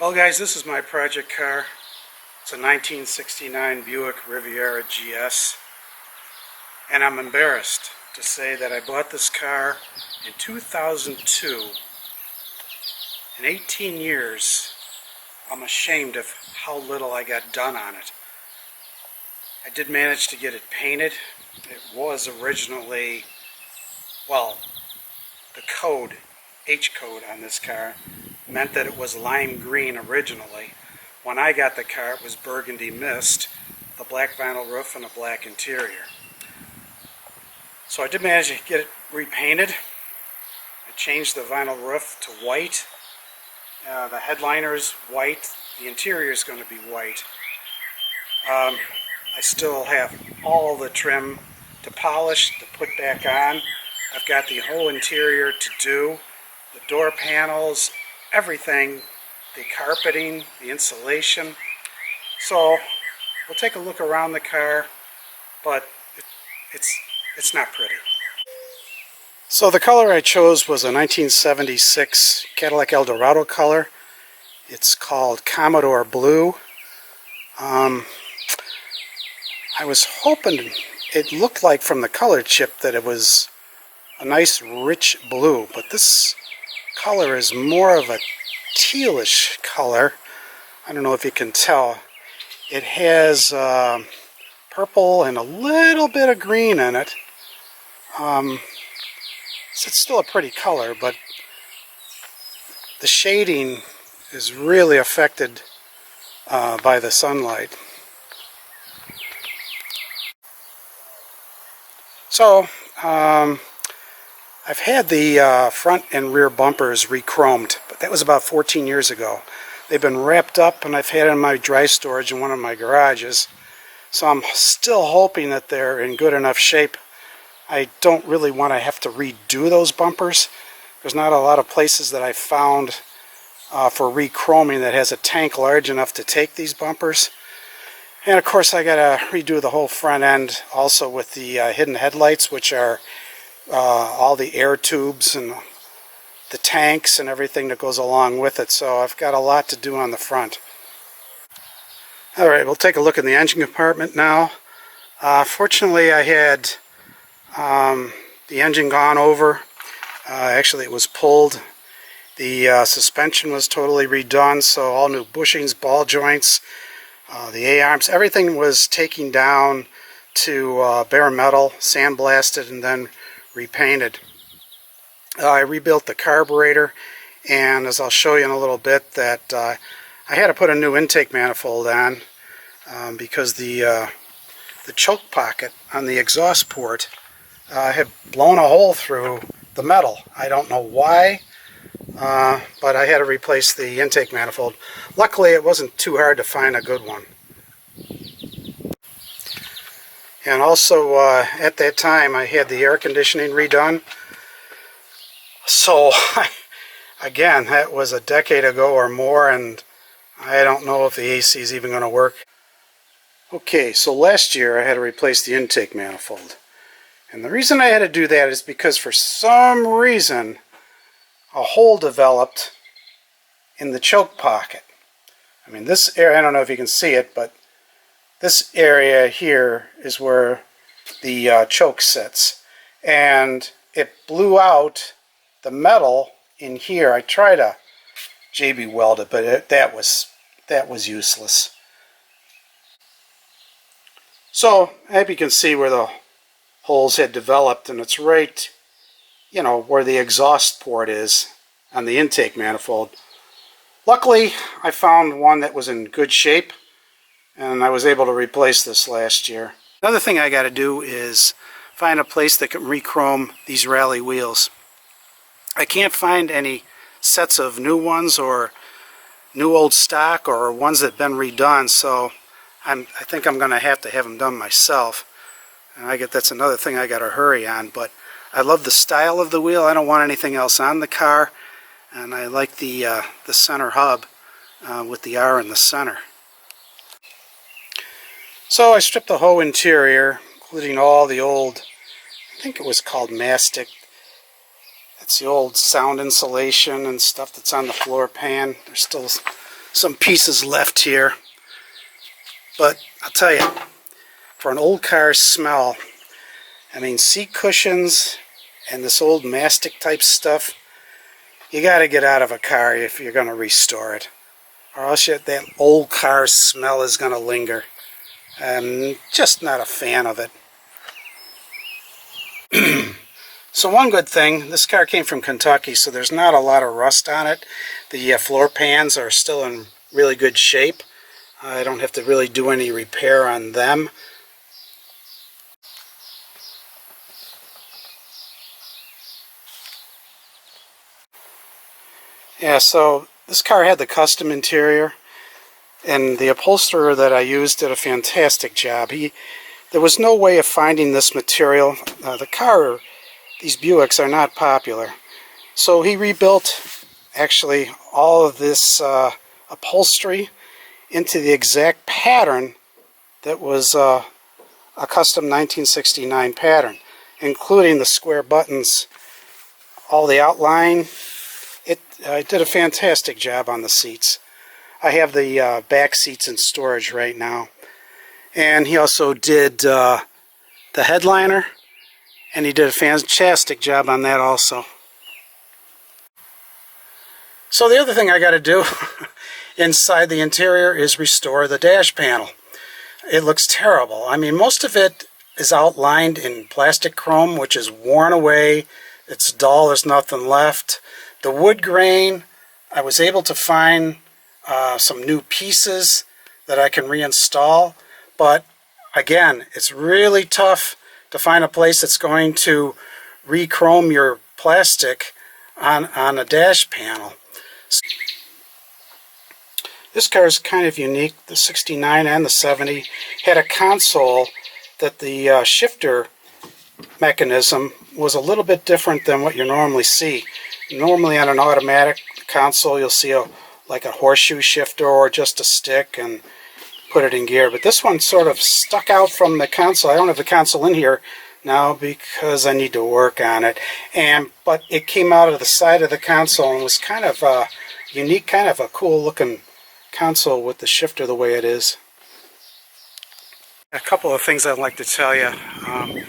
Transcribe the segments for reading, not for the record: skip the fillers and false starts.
Well guys, this is my project car. It's a 1969 Buick Riviera GS. And I'm embarrassed to say that I bought this car in 2002. In 18 years, I'm ashamed of how little I got done on it. I did manage to get it painted. It was originally, well, the code, H code on this car, meant that it was lime green originally. When I got the car, it was burgundy mist, the black vinyl roof, and a black interior. So I did manage to get it repainted. I changed the vinyl roof to white. The headliner is white. The interior is going to be white. I still have all the trim to polish, to put back on. I've got the whole interior to do. The door panels, everything, the carpeting, the insulation. So we'll take a look around the car, but it's not pretty. So the color I chose was a 1976 Cadillac Eldorado color. It's called Commodore Blue. I was hoping, it looked like from the color chip that it was a nice rich blue, but this color is more of a tealish color. I don't know if you can tell. It has purple and a little bit of green in it. So it's still a pretty color, but the shading is really affected by the sunlight. So I've had the front and rear bumpers re-chromed, but that was about 14 years ago. They've been wrapped up, and I've had it in my dry storage in one of my garages. So I'm still hoping that they're in good enough shape. I don't really want to have to redo those bumpers. There's not a lot of places that I found for re-chroming that has a tank large enough to take these bumpers. And of course I got to redo the whole front end also with the hidden headlights, which are all the air tubes and the tanks and everything that goes along with it. So I've got a lot to do on the front. Alright, we'll take a look in the engine compartment now. Fortunately I had the engine gone over. Actually it was pulled. The suspension was totally redone, so all new bushings, ball joints, the A-arms, everything was taken down to bare metal, sandblasted, and then repainted. I rebuilt the carburetor, and as I'll show you in a little bit, that I had to put a new intake manifold on because the choke pocket on the exhaust port had blown a hole through the metal. I don't know why, but I had to replace the intake manifold. Luckily it wasn't too hard to find a good one. And also at that time I had the air conditioning redone. So again, that was a decade ago or more, and I don't know if the AC is even going to work. Okay, so last year I had to replace the intake manifold. And the reason I had to do that is because for some reason a hole developed in the choke pocket. I mean, this area, I don't know if you can see it, but this area here is where the choke sits. And it blew out the metal in here. I tried to JB weld it, but that was useless. So I hope you can see where the holes had developed, and it's right, you know, where the exhaust port is on the intake manifold. Luckily I found one that was in good shape, and I was able to replace this last year. Another thing I got to do is find a place that can re-chrome these rally wheels. I can't find any sets of new ones or new old stock or ones that have been redone, so I think I'm going to have them done myself. And that's another thing I got to hurry on, but I love the style of the wheel. I don't want anything else on the car, and I like the center hub with the R in the center. So I stripped the whole interior, including all the old, I think it was called mastic. That's the old sound insulation and stuff that's on the floor pan. There's still some pieces left here. But I'll tell you, for an old car smell, I mean, seat cushions and this old mastic type stuff, you got to get out of a car if you're going to restore it, or else that old car smell is going to linger. I'm just not a fan of it. So one good thing, this car came from Kentucky, so there's not a lot of rust on it. The floor pans are still in really good shape. I don't have to really do any repair on them. Yeah, so this car had the custom interior, and the upholsterer that I used did a fantastic job. There was no way of finding this material. These Buicks are not popular. So he rebuilt actually all of this upholstery into the exact pattern that was a custom 1969 pattern, including the square buttons, all the outline. I did a fantastic job on the seats. I have the back seats in storage right now. And he also did the headliner, and he did a fantastic job on that also. So the other thing I got to do inside the interior is restore the dash panel. It looks terrible. I mean, most of it is outlined in plastic chrome, which is worn away. It's dull, there's nothing left. The wood grain, I was able to find some new pieces that I can reinstall, but again, it's really tough to find a place that's going to re-chrome your plastic on a dash panel. This car is kind of unique. The 69 and the 70 had a console that the shifter mechanism was a little bit different than what you normally see. Normally on an automatic console you'll see like a horseshoe shifter or just a stick and put it in gear. But this one sort of stuck out from the console. I don't have the console in here now because I need to work on it. But it came out of the side of the console and was kind of a unique, kind of a cool looking console with the shifter the way it is. A couple of things I'd like to tell you.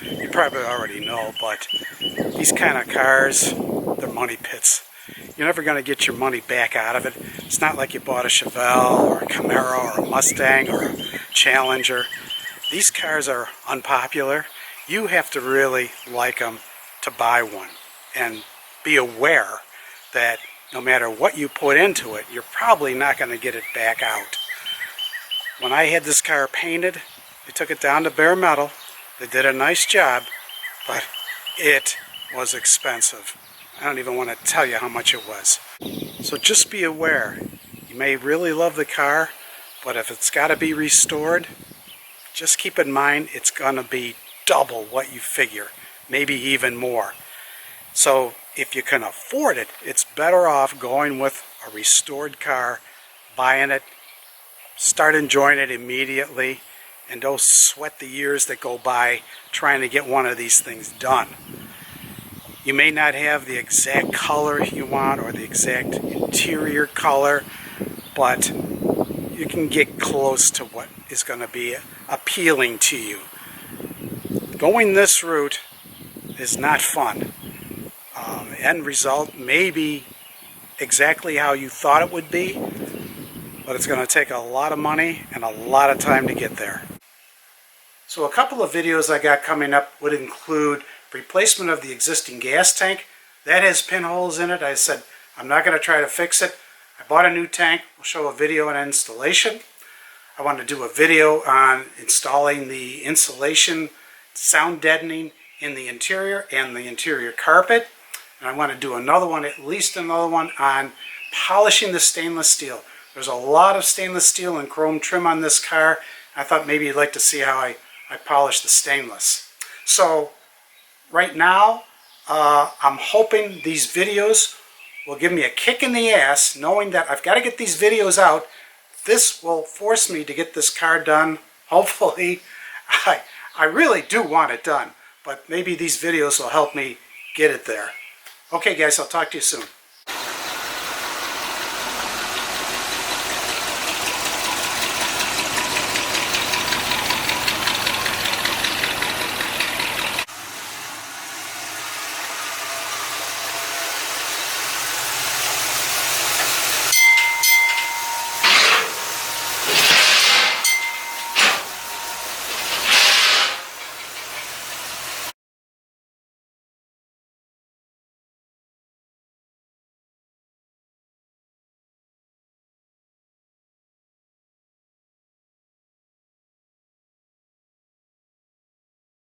You probably already know, but these kind of cars, they're money pits. You're never going to get your money back out of it. It's not like you bought a Chevelle or a Camaro or a Mustang or a Challenger. These cars are unpopular. You have to really like them to buy one, and be aware that no matter what you put into it, you're probably not going to get it back out. When I had this car painted, they took it down to bare metal. They did a nice job, but it was expensive. I don't even want to tell you how much it was. So just be aware. You may really love the car, but if it's got to be restored, just keep in mind it's going to be double what you figure, maybe even more. So if you can afford it, it's better off going with a restored car, buying it, start enjoying it immediately, and don't sweat the years that go by trying to get one of these things done. You may not have the exact color you want or the exact interior color, but you can get close to what is going to be appealing to you. Going this route is not fun. The end result may be exactly how you thought it would be, but it's going to take a lot of money and a lot of time to get there. So a couple of videos I got coming up would include replacement of the existing gas tank. That has pinholes in it. I said I'm not going to try to fix it. I bought a new tank. We'll show a video on installation. I want to do a video on installing the insulation, sound deadening in the interior and the interior carpet. And I want to do another one, at least another one, on polishing the stainless steel. There's a lot of stainless steel and chrome trim on this car. I thought maybe you'd like to see how I polish the stainless. So right now, I'm hoping these videos will give me a kick in the ass, knowing that I've got to get these videos out. This will force me to get this car done. Hopefully, I really do want it done, but maybe these videos will help me get it there. Okay guys, I'll talk to you soon.